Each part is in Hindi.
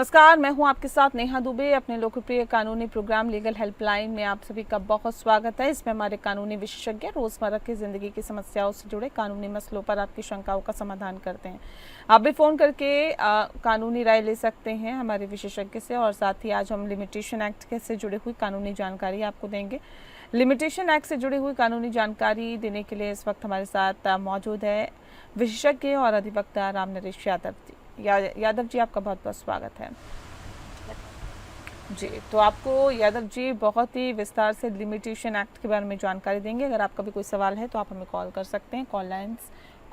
नमस्कार, मैं हूं आपके साथ नेहा दुबे। अपने लोकप्रिय कानूनी प्रोग्राम लीगल हेल्पलाइन में आप सभी का बहुत स्वागत है। इसमें हमारे कानूनी विशेषज्ञ रोजमर्रा की जिंदगी की समस्याओं से जुड़े कानूनी मसलों पर आपकी शंकाओं का समाधान करते हैं। आप भी फोन करके कानूनी राय ले सकते हैं हमारे विशेषज्ञ से। और साथ ही आज हम लिमिटेशन एक्ट से जुड़ी हुई कानूनी जानकारी आपको देंगे। लिमिटेशन एक्ट से जुड़ी हुई कानूनी जानकारी देने के लिए इस वक्त हमारे साथ मौजूद है विशेषज्ञ और अधिवक्ता राम नरेश यादव जी। यादव जी, आपका बहुत बहुत स्वागत है जी। तो आपको यादव जी बहुत ही विस्तार से लिमिटेशन एक्ट के बारे में जानकारी देंगे। अगर आपका भी कोई सवाल है तो आप हमें कॉल कर सकते हैं। कॉल लाइंस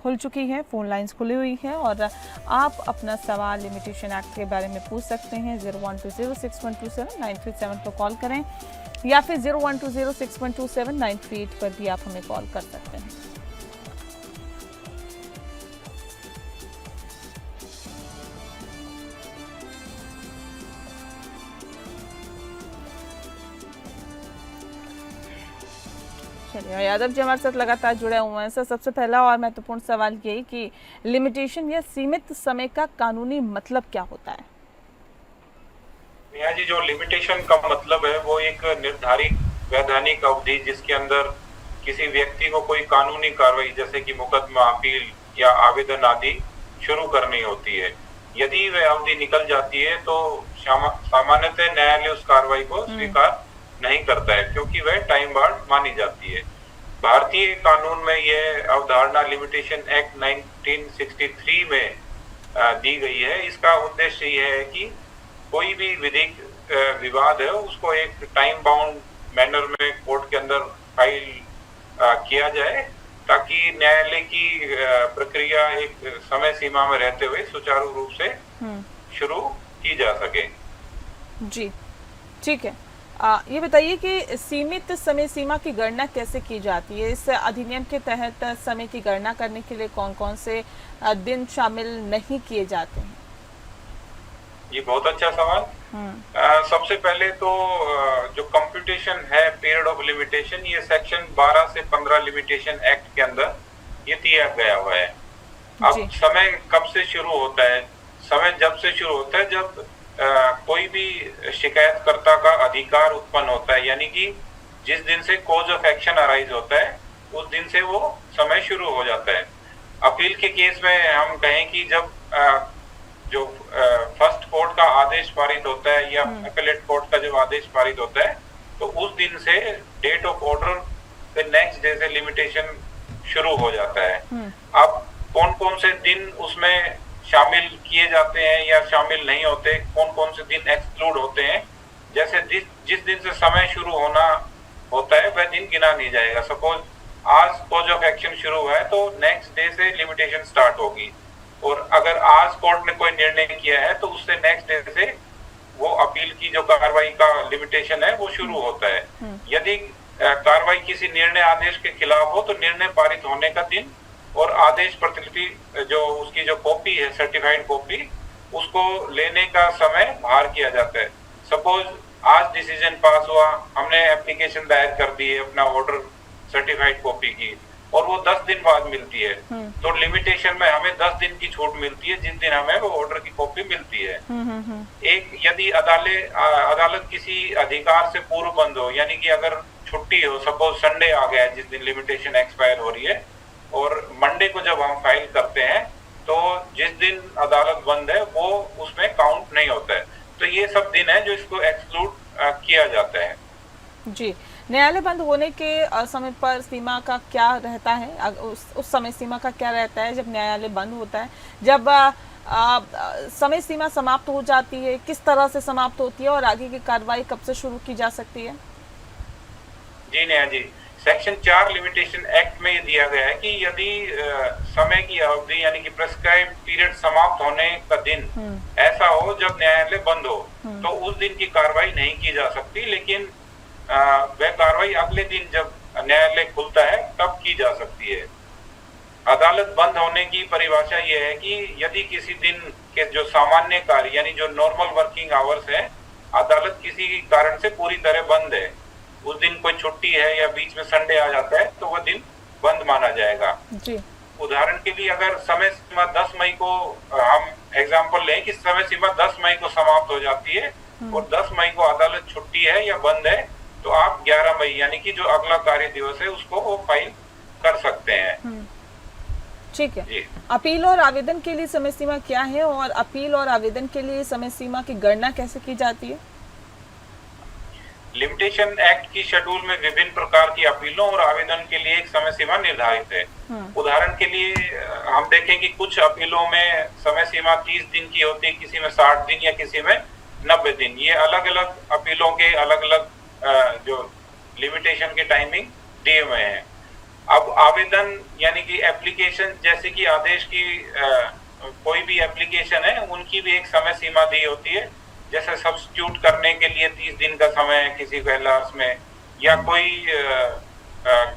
खुल चुकी हैं, फ़ोन लाइंस खुली हुई हैं और आप अपना सवाल लिमिटेशन एक्ट के बारे में पूछ सकते हैं। 0120612793 पर कॉल करें या फिर 0120612793 पर भी आप हमें कॉल कर सकते हैं। चलिए, यादव जी हमारे साथ लगातार जुड़े हुए हैं। सर, सबसे पहला और महत्वपूर्ण सवाल यही कि लिमिटेशन या सीमित समय का कानूनी मतलब क्या होता है? नेहा जी, जो लिमिटेशन का मतलब है वो एक निर्धारित वैधानिक अवधि जिसके अंदर किसी व्यक्ति को कोई कानूनी कार्रवाई जैसे कि मुकदमा, अपील या आवेदन आदि शुरू करनी होती है। यदि वह अवधि निकल जाती है तो सामान्यतः न्यायालय उस कार्रवाई को स्वीकार नहीं करता है क्योंकि वह टाइम बाउंड मानी जाती है। भारतीय कानून में यह अवधारणा लिमिटेशन एक्ट 1963 में दी गई है। इसका उद्देश्य यह है कि कोई भी विधिक विवाद है उसको एक टाइम बाउंड मैनर में कोर्ट के अंदर फाइल किया जाए ताकि न्यायालय की प्रक्रिया एक समय सीमा में रहते हुए सुचारू रूप से शुरू की जा सके। जी, ठीक है। ये बताइए कि सीमित समय सीमा की गणना कैसे की जाती है? इस अधिनियम के तहत समय की गणना करने के लिए कौन कौन से दिन शामिल नहीं किए जाते हैं? ये बहुत अच्छा सवाल। सबसे पहले तो जो कंप्यूटेशन है पीरियड ऑफ लिमिटेशन, ये सेक्शन 12 से 15 लिमिटेशन एक्ट के अंदर ये दिया गया हुआ है। अब समय कब से शुरू होता है? समय जब से शुरू होता है जब कोई भी शिकायतकर्ता का अधिकार उत्पन्न होता है, यानी कि जिस दिन से कॉज ऑफ एक्शन अराइज होता है उस दिन से वो समय शुरू हो जाता है। अपील के केस में हम कहें कि जब जो फर्स्ट कोर्ट का आदेश पारित होता है या अपीलेट कोर्ट का जब आदेश पारित होता है तो उस दिन से डेट ऑफ ऑर्डर के नेक्स्ट डे से लिमिटेशन शुरू हो जाता है। अब कौन कौन से दिन उसमें शामिल किए जाते हैं या शामिल नहीं होते, कौन कौन से दिन एक्सक्लूड होते हैं, जैसे जिस दिन से समय शुरू होना होता है वह दिन गिना नहीं जाएगा। सपोज आज कॉज ऑफ एक्शन शुरू हुआ है तो नेक्स्ट डे से लिमिटेशन स्टार्ट होगी, और अगर आज कोर्ट ने कोई निर्णय किया है तो उससे नेक्स्ट डे से वो अपील की जो कार्रवाई का लिमिटेशन है वो शुरू होता है। यदि कार्रवाई किसी निर्णय आदेश के खिलाफ हो तो निर्णय पारित होने का दिन और आदेश प्रतिलिपि जो उसकी जो कॉपी है सर्टिफाइड कॉपी उसको लेने का समय बाहर किया जाता है। सपोज आज डिसीजन पास हुआ, हमने एप्लीकेशन दायर कर दी है अपना ऑर्डर सर्टिफाइड कॉपी की और वो 10 दिन बाद मिलती है तो लिमिटेशन में हमें 10 दिन की छूट मिलती है जिस दिन हमें वो ऑर्डर की कॉपी मिलती है। एक यदि अदालत किसी अधिकार से पूर्व बंद हो, यानी कि अगर छुट्टी हो, सपोज संडे आ गया है जिस दिन लिमिटेशन एक्सपायर हो रही है और मंडे को जब हम फाइल करते हैं तो जिस दिन अदालत बंद है वो उसमें काउंट नहीं होता है। तो ये सब दिन है जो इसको एक्सक्लूड किया जाता है। जी, न्यायालय बंद होने के समय पर सीमा का क्या रहता है? उस समय सीमा का क्या रहता है जब न्यायालय बंद होता है? जब समय सीमा समाप्त हो जाती है, किस तरह से समाप्त होती है और आगे की कार्रवाई कब से शुरू की जा सकती है? जी Neha ji, section 4 limitation act में ये दिया गया है कि यदि समय की अवधि यानी कि प्रेस्क्राइब पीरियड समाप्त होने का दिन ऐसा हो जब न्यायालय बंद हो तो उस दिन की कार्रवाई नहीं की जा सकती, लेकिन वह कार्रवाई अगले दिन जब न्यायालय खुलता है तब की जा सकती है। अदालत बंद होने की परिभाषा यह है कि यदि किसी दिन के जो सामान्य कार्य यानी जो नॉर्मल वर्किंग आवर्स है अदालत किसी कारण से पूरी तरह बंद है, उस दिन कोई छुट्टी है या बीच में संडे आ जाता है तो वह दिन बंद माना जाएगा। जी। उदाहरण के लिए अगर समय सीमा 10 मई को हम एग्जाम्पल लें कि समय सीमा 10 मई को समाप्त हो जाती है और 10 मई को अदालत छुट्टी है या बंद है, तो आप 11 मई यानी कि जो अगला कार्य दिवस है उसको वो फाइल कर सकते हैं। ठीक है। जी। अपील और आवेदन के लिए समय सीमा क्या है और अपील और आवेदन के लिए समय सीमा की गणना कैसे की जाती है? लिमिटेशन एक्ट की शेड्यूल में विभिन्न प्रकार की अपीलों और आवेदन के लिए एक समय सीमा निर्धारित है। उदाहरण के लिए हम देखें कि कुछ अपीलों में समय सीमा 30 दिन की होती है, किसी में 60 दिन या किसी में 90 दिन। ये अलग अलग अपीलों के अलग अलग जो लिमिटेशन के टाइमिंग दिए हुए हैं। अब आवेदन यानी कि एप्लीकेशन, जैसे कि आदेश की कोई भी एप्लीकेशन है उनकी भी एक समय सीमा दी होती है। जैसे सब्स्टिट्यूट करने के लिए 30 दिन का समय है किसी को एलआरएस में, या कोई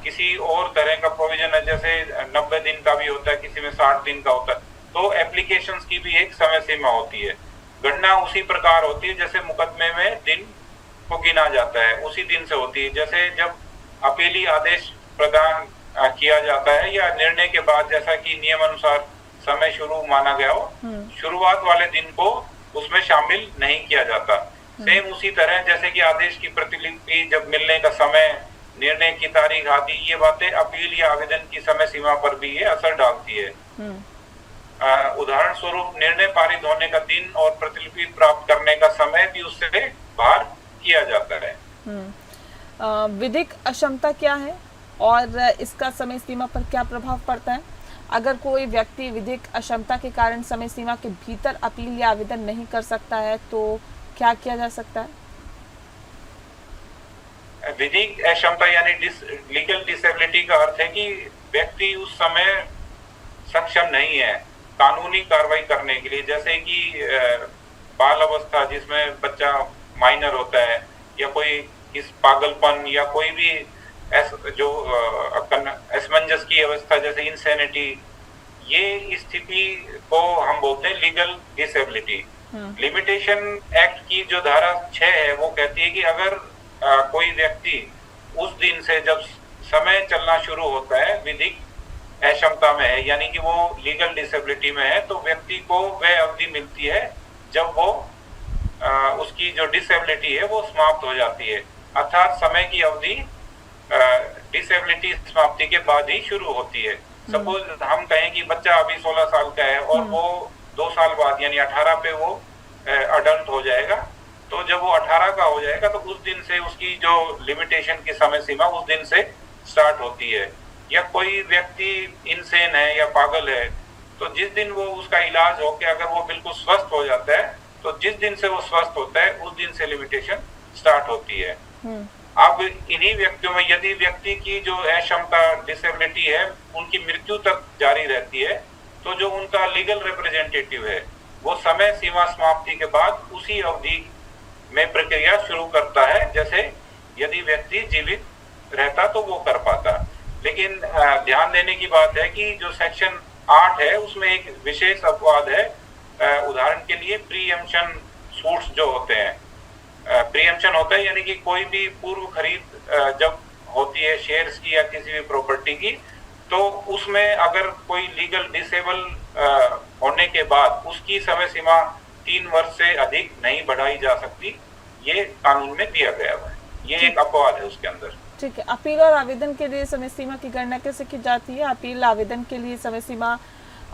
किसी और तरह का प्रोविजन है, जैसे 90 दिन का भी होता है, किसी में 60 दिन का होता है। तो एप्लीकेशंस की भी एक समय सीमा होती है। गणना उसी प्रकार होती है जैसे मुकदमे में दिन को गिना जाता है, उसी दिन से होती है। जैसे जब अपीली आदेश प्रदान किया जाता है या निर्णय के बाद, जैसा कि नियम अनुसार समय शुरू माना गया हो, शुरुआत वाले दिन को उसमें शामिल नहीं किया जाता। सेम उसी तरह जैसे कि आदेश की प्रतिलिपि जब मिलने का समय, निर्णय की तारीख आदि, ये बातें अपील या आवेदन की समय सीमा पर भी ये असर डालती है। उदाहरण स्वरूप निर्णय पारित होने का दिन और प्रतिलिपि प्राप्त करने का समय भी उससे बाहर किया जाता है। विधिक अक्षमता क्या है और इसका समय सीमा पर क्या प्रभाव पड़ता है? अगर कोई व्यक्ति विधिक अक्षमता के कारण समय सीमा के भीतर अपील या आवेदन नहीं कर सकता है तो क्या किया जा सकता है? विधिक अक्षमता यानी लीगल डिसेबिलिटी का अर्थ है कि व्यक्ति उस समय सक्षम नहीं है कानूनी कार्रवाई करने के लिए। जैसे कि बाल अवस्था जिसमें बच्चा माइनर होता है, या कोई इस पागलपन, या कोई भी जो असमंजस की अवस्था जैसे इंसैनिटी, ये स्थिति को हम बोलते हैं लीगल डिसेबिलिटी। लिमिटेशन एक्ट की जो धारा 6 है वो कहती है कि अगर कोई व्यक्ति उस दिन से जब समय चलना शुरू होता है विधिक अक्षमता में है, यानी कि वो लीगल डिसेबिलिटी में है, तो व्यक्ति को वह अवधि मिलती है जब वो उसकी जो डिसेबिलिटी है वो समाप्त हो जाती है। अर्थात समय की अवधि डिसेबिलिटी समाप्ति के बाद ही शुरू होती है। सपोज हम कहें कि बच्चा अभी 16 साल का है और वो 2 साल बाद यानी 18 पे वो अडल्ट हो जाएगा, तो जब वो 18 का हो जाएगा तो उस दिन से उसकी जो लिमिटेशन की समय सीमा उस दिन से स्टार्ट होती है। या कोई व्यक्ति इनसेन है या पागल है, तो जिस दिन वो उसका इलाज हो के अगर वो बिल्कुल स्वस्थ हो जाता है, तो जिस दिन से वो स्वस्थ होता है उस दिन से लिमिटेशन स्टार्ट होती है। अब इन्हीं व्यक्तियों में यदि व्यक्ति की जो अक्षमता डिसेबिलिटी है उनकी मृत्यु तक जारी रहती है, तो जो उनका लीगल रिप्रेजेंटेटिव है वो समय सीमा समाप्ति के बाद उसी अवधि में प्रक्रिया शुरू करता है, जैसे यदि व्यक्ति जीवित रहता तो वो कर पाता। लेकिन ध्यान देने की बात है कि जो सेक्शन 8 है उसमें एक विशेष अपवाद है। उदाहरण के लिए प्रीएम्पशन सूट्स जो होते हैं, प्रीएम्पशन होता है यानी कि कोई भी पूर्व खरीद जब होती है शेयर्स की या किसी भी प्रॉपर्टी की, तो उसमें अगर कोई लीगल डिसेबल होने के बाद उसकी समय सीमा 3 वर्ष से अधिक नहीं बढ़ाई जा सकती, ये कानून में दिया गया है। ये एक अपवाद है उसके अंदर। ठीक है। अपील और आवेदन के लिए समय सीमा की गणना कैसे की जाती है? अपील आवेदन के लिए समय सीमा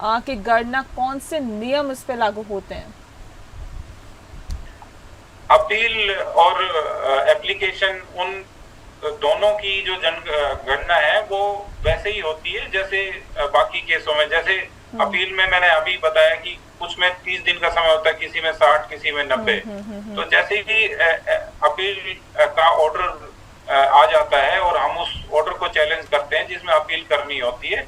की गणना कौन से नियम इस पे लागू होते हैं? अपील और एप्लीकेशन उन दोनों की जो गणना है वो वैसे ही होती है जैसे बाकी केसों में। जैसे अपील में मैंने अभी बताया कि कुछ में 30 दिन का समय होता है, किसी में 60, किसी में 90। तो जैसे ही अपील का ऑर्डर आ जाता है और हम उस ऑर्डर को चैलेंज करते हैं जिसमें अपील करनी होती है,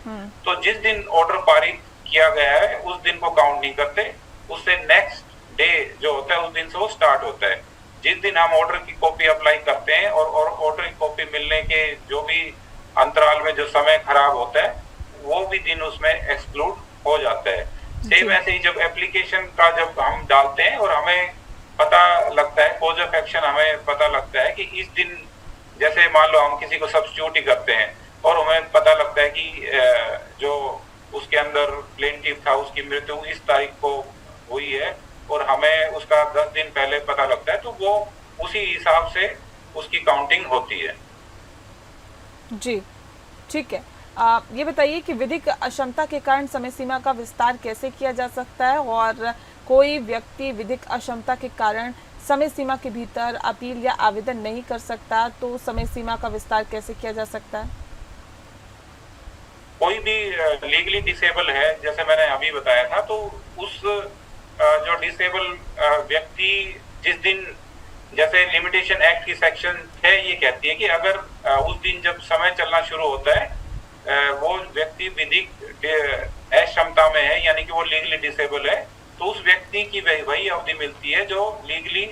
तो जिस दिन ऑर्डर पारित किया गया है उस दिन को काउंट नहीं करते, उससे नेक्स्ट डे जो होता है उस दिन से वो स्टार्ट होता है। जिस दिन हम ऑर्डर की कॉपी अप्लाई करते हैं और ऑर्डर की कॉपी मिलने के जो भी अंतराल में जो समय खराब होता है वो भी दिन उसमें एक्सक्लूड हो जाता है। सेम ऐसे ही जब एप्लीकेशन का जब हम डालते हैं और हमें पता लगता है, कॉज ऑफ एक्शन हमें पता लगता है कि इस दिन, जैसे मान लो हम किसी को सब्स्टिट्यूट ही करते हैं और हमें पता लगता है कि जो उसके अंदर प्लेंटिफ था उसकी मृत्यु इस तारीख को उसका 10 दिन पहले पता लगता है तो वो उसी हिसाब से उसकी काउंटिंग होती है। जी, ठीक है। ये बताइए कि विधिक अक्षमता के कारण समय सीमा का विस्तार कैसे किया जा सकता है, और कोई व्यक्ति विधिक अक्षमता के कारण समय सीमा के भीतर अपील या आवेदन नहीं कर सकता, तो समय सीमा का विस्तार कैसे किया जा सकता है? कोई भी लीगली डिसेबल है, जैसे मैंने अभी बताया था, तो उस जो डिसेबल व्यक्ति जिस दिन, जैसे लिमिटेशन एक्ट की सेक्शन 6 ये कहती है कि अगर उस दिन जब समय चलना शुरू होता है वो व्यक्ति विधिक अक्षमता में है, यानी कि वो लीगली डिसेबल है, तो उस व्यक्ति की वही अवधि मिलती है जो लीगली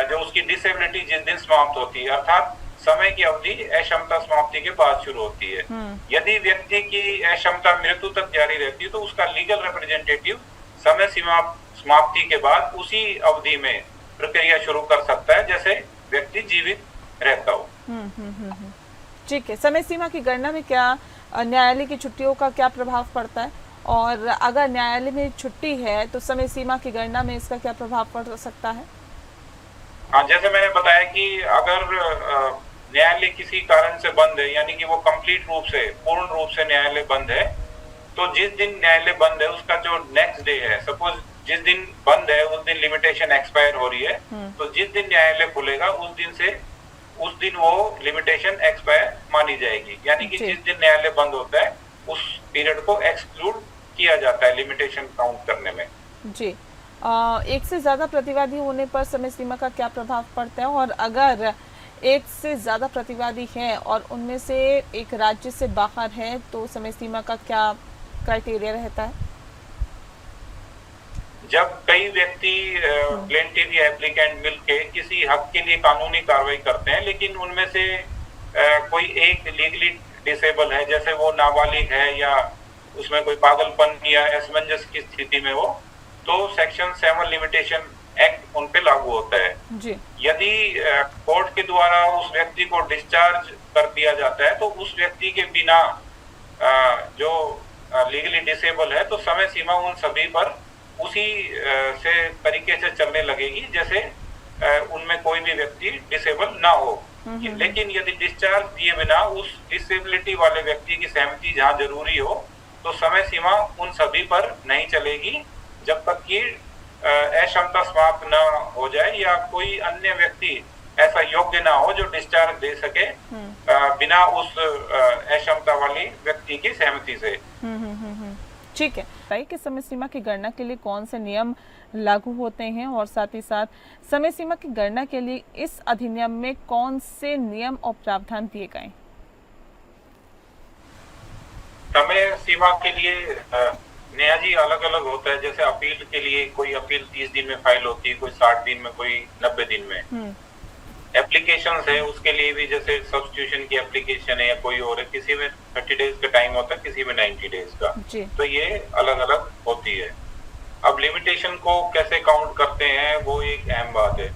जो उसकी डिसेबिलिटी जिस दिन समाप्त होती है, अर्थात समय की अवधि अक्षमता समाप्ति के बाद शुरू होती है। यदि व्यक्ति की अक्षमता मृत्यु तक जारी रहती है तो उसका लीगल रिप्रेजेंटेटिव समय सीमा समाप्ति के बाद उसी अवधि में प्रक्रिया शुरू कर सकता है, जैसे व्यक्ति जीवित रहता हो। ठीक है। समय सीमा की गणना में क्या न्यायालय की छुट्टियों का क्या प्रभाव पड़ता है, और अगर न्यायालय में छुट्टी है तो समय सीमा की गणना में इसका क्या प्रभाव पड़ सकता है? हाँ, जैसे मैंने बताया कि अगर न्यायालय किसी कारण से बंद है, यानी कि वो कंप्लीट रूप से, पूर्ण रूप से न्यायालय बंद है, तो जिस दिन न्यायालय बंद है उसका जो नेक्स्ट डे है, सपोज जिस दिन बंद है उस दिन लिमिटेशन एक्सपायर हो रही है, तो जिस दिन न्यायालय खुलेगा उस दिन वो लिमिटेशन एक्सपायर मानी जाएगी, यानी कि जिस दिन न्यायालय बंद होता है उस पीरियड को एक्सक्लूड किया जाता है लिमिटेशन काउंट करने में। जी, एक से ज्यादा प्रतिवादी होने पर समय सीमा का क्या प्रभाव पड़ता है, और अगर एक से ज्यादा प्रतिवादी हैं और उनमें से एक राज्य से बाहर है तो समय सीमा का क्या क्राइटेरिया रहता है? जब कई व्यक्ति प्लेंटिव या एप्लीकेंट मिलके किसी हक के लिए कानूनी कार्रवाई करते हैं, लेकिन उनमें से कोई एक लीगली डिसेबल है, जैसे वो नाबालिग है या उसमें कोई पागलपन या असमंजस की स्थिति में हो, तो सेक्शन 7 लिमिटेशन एक्ट उन पे लागू होता है। जी। यदि कोर्ट के द्वारा उस व्यक्ति को डिस्चार्ज कर दिया जाता है तो उस व्यक्ति के बिना जो लीगली डिसेबल है तो समय सीमा उन सभी पर उसी से तरीके से चलने लगेगी जैसे उनमें कोई भी व्यक्ति डिसेबल ना हो। लेकिन यदि डिस्चार्ज दिए बिना उस डिसेबिलिटी वाले व्यक्ति की सहमति जहां जरूरी हो तो समय सीमा उन सभी पर नहीं चलेगी जब तक कि अक्षमता समाप्त न हो जाए या कोई अन्य व्यक्ति ऐसा योग्य ना हो जो डिस्चार्ज दे सके बिना उस अक्षमता वाली व्यक्ति की सहमति से। ठीक है। बताइए कि समय सीमा की गणना के लिए कौन से नियम लागू होते हैं, और साथ ही साथ समय सीमा की गणना के लिए इस अधिनियम में कौन से नियम और प्रावधान दिए गए? समय सीमा के लिए न्यायाजी अलग अलग होता है, जैसे अपील के लिए कोई अपील 30 दिन में फाइल होती है, कोई 60 दिन में, कोई 90 दिन में। एप्लीकेशंस है उसके लिए भी, जैसे सब्स्टिट्यूशन की एप्लीकेशन है या कोई और है, किसी में 30 डेज का टाइम होता है, किसी में 90 डेज का, तो ये अलग अलग होती है। अब लिमिटेशन को कैसे काउंट करते हैं वो एक अहम बात है।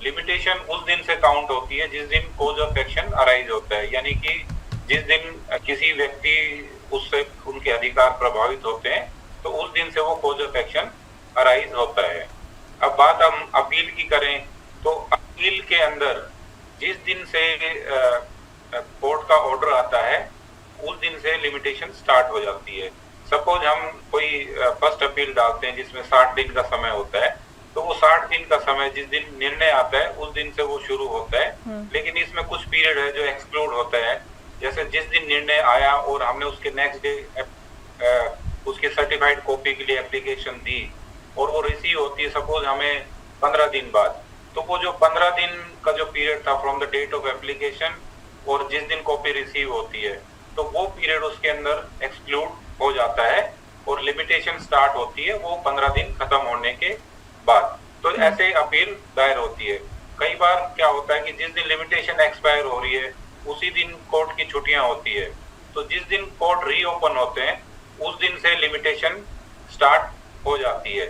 लिमिटेशन उस दिन से काउंट होती है जिस दिन कोज ऑफ एक्शन अराइज होता है, यानी कि जिस दिन किसी व्यक्ति उससे उनके अधिकार प्रभावित होते हैं तो उस दिन से वो कोज ऑफ एक्शन अराइज होता है। अब बात हम अपील की करें तो अपील के अंदर जिस दिन से कोर्ट का ऑर्डर आता है उस दिन से लिमिटेशन स्टार्ट हो जाती है। सपोज हम कोई फर्स्ट अपील डालते हैं जिसमें 60 दिन का समय होता है, तो वो 60 दिन का समय जिस दिन निर्णय आता है उस दिन से वो शुरू होता है। लेकिन इसमें कुछ पीरियड है जो एक्सक्लूड होता है, जैसे जिस दिन निर्णय आया और हमने उसके नेक्स्ट डे उसके सर्टिफाइड कॉपी के लिए एप्लीकेशन दी और वो रिसीव होती है सपोज हमें 15 दिन बाद, तो वो जो 15 दिन का जो पीरियड था from the date of application और जिस दिन कॉपी रिसीव होती है तो वो पीरियड उसके अंदर एक्सक्लूड हो जाता है और लिमिटेशन स्टार्ट होती है वो 15 दिन खत्म होने के बाद। तो ऐसे अपील दायर होती है। कई बार क्या होता है कि जिस दिन लिमिटेशन एक्सपायर हो रही है उसी दिन कोर्ट की छुट्टियां होती है, तो जिस दिन कोर्ट रीओपन होते हैं उस दिन से लिमिटेशन स्टार्ट हो जाती है।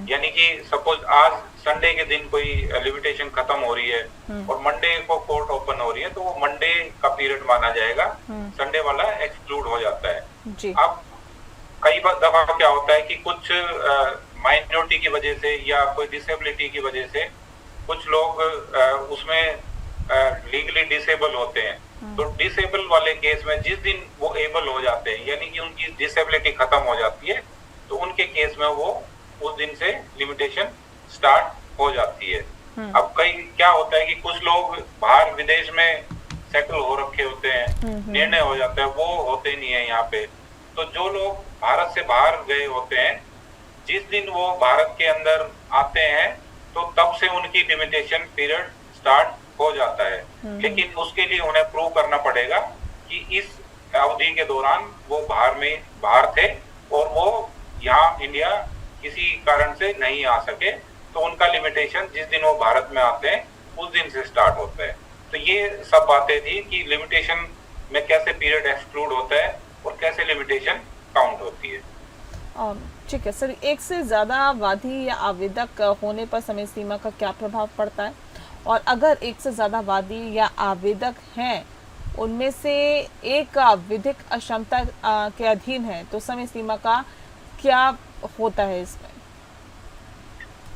यानी कि सपोज आज संडे के दिन कोई लिमिटेशन खत्म हो रही है और मंडे को कोर्ट ओपन हो रही है तो वो मंडे का पीरियड माना जाएगा, संडे वाला एक्सक्लूड हो जाता है। अब कई बार दफा क्या होता है कि कुछ माइनॉरिटी की वजह से या कोई डिसेबिलिटी की वजह से कुछ लोग उसमें लीगली डिसेबल होते हैं। तो डिसेबल वाले केस में जिस दिन वो एबल हो जाते हैं, यानी कि उनकी डिसेबिलिटी खत्म हो जाती है, तो उनके केस में वो उस दिन से लिमिटेशन स्टार्ट हो जाती है। अब कई क्या होता है कि कुछ लोग बाहर विदेश में सेटल हो रखे होते हैं, निर्णय हो जाता है, वो होते नहीं है यहाँ पे। तो जो लोग भारत से बाहर गए होते हैं, जिस दिन वो भारत के अंदर आते हैं तो तब से उनकी लिमिटेशन पीरियड स्टार्ट हो जाता है। लेकिन उसके लिए उन्हें प्रूव करना पड़ेगा कि इस अवधि के दौरान वो बाहर थे और वो यहाँ इंडिया किसी कारण से नहीं आ सके, तो उनका लिमिटेशन जिस दिन वो भारत में आते हैं उस दिन से स्टार्ट होता है। तो ये सब बातें थी कि लिमिटेशन में कैसे पीरियड एक्सक्लूड होता है और कैसे लिमिटेशन काउंट होती है। ठीक है सर, एक से ज़्यादा वादी या आवेदक होने पर समय सीमा का क्या प्रभाव पड़ता है, और अगर एक से ज़्यादा वादी या आवेदक हैं, उनमें से एक विधिक अक्षमता के अधीन है, तो समय सीमा का क्या होता है इसमें?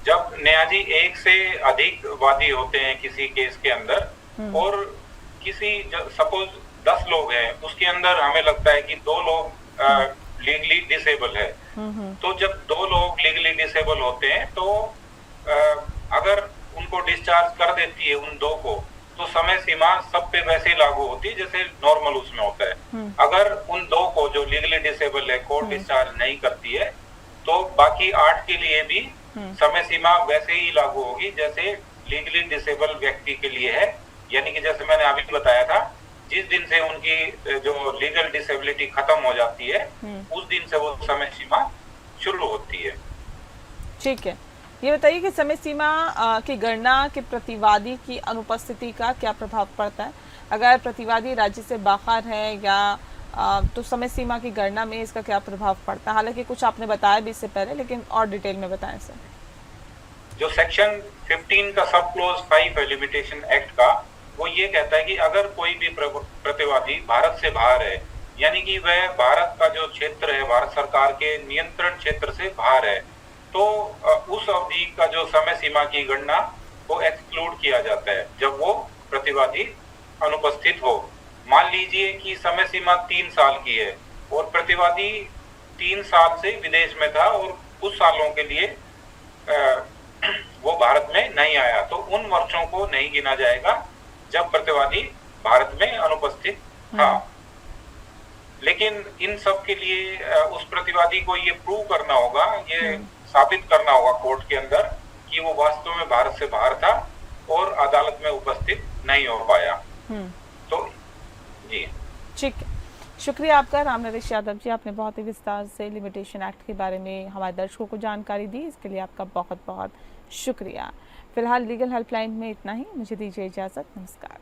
जब न्यायाधी एक से अधिक वादी होते हैं किसी केस के अंदर और किसी सपोज 10 लोग हैं, उसके अंदर हमें लगता है कि 2 लोग लीगली डिसेबल है, तो जब 2 लोग लीगली डिसेबल होते हैं तो अगर उनको डिस्चार्ज कर देती है उन 2 को, तो समय सीमा सब पे वैसे ही लागू होती है जैसे नॉर्मल उसमें होता है। अगर उन 2 को जो लीगली डिसेबल है कोर्ट डिस्चार्ज नहीं करती है, तो बाकी 8 के लिए भी समय सीमा वैसे ही लागू होगी जैसे लीगली डिसेबल व्यक्ति के लिए है। यानी कि जैसे मैंने अभी बताया था, जिस दिन से उनकी जो लीगल डिसेबिलिटी खत्म हो जाती है उस दिन से वो समय सीमा शुरू होती है। ठीक है, ये बताइए कि समय सीमा की गणना के प्रतिवादी की अनुपस्थिति का क्या प्रभाव पड़ता है? अगर प्रतिवादी राज्य से बाहर है या तो समय सीमा की गणना में इसका क्या प्रभाव पड़ता है? हालांकि कुछ आपने बताया भी इससे पहले, लेकिन और डिटेल में बताएं सर। जो सेक्शन 15 का सब क्लोज 5 है लिमिटेशन एक्ट का, वो ये कहता है कि अगर कोई भी प्रतिवादी भारत से बाहर है, यानी कि वह भारत का जो क्षेत्र है, भारत सरकार के नियंत्रण क्षेत्र से बाहर है, तो उस अवधि का जो समय सीमा की गणना वो एक्सक्लूड किया जाता है जब वो प्रतिवादी अनुपस्थित हो। मान लीजिए कि समय सीमा 3 साल की है और प्रतिवादी 3 साल से विदेश में था और कुछ सालों के लिए वो भारत में नहीं आया, तो उन वर्षों को नहीं गिना जाएगा जब प्रतिवादी भारत में अनुपस्थित था। लेकिन इन सब के लिए उस प्रतिवादी को ये प्रूव करना होगा, ये साबित करना होगा कोर्ट के अंदर कि वो वास्तव में भारत से बाहर था और अदालत में उपस्थित नहीं हो पाया। तो जी ठीक है, शुक्रिया आपका रामनरेश यादव जी, आपने बहुत ही विस्तार से लिमिटेशन एक्ट के बारे में हमारे दर्शकों को जानकारी दी, इसके लिए आपका बहुत बहुत शुक्रिया। फिलहाल लीगल हेल्पलाइन में इतना ही, मुझे दीजिए इजाज़त, नमस्कार।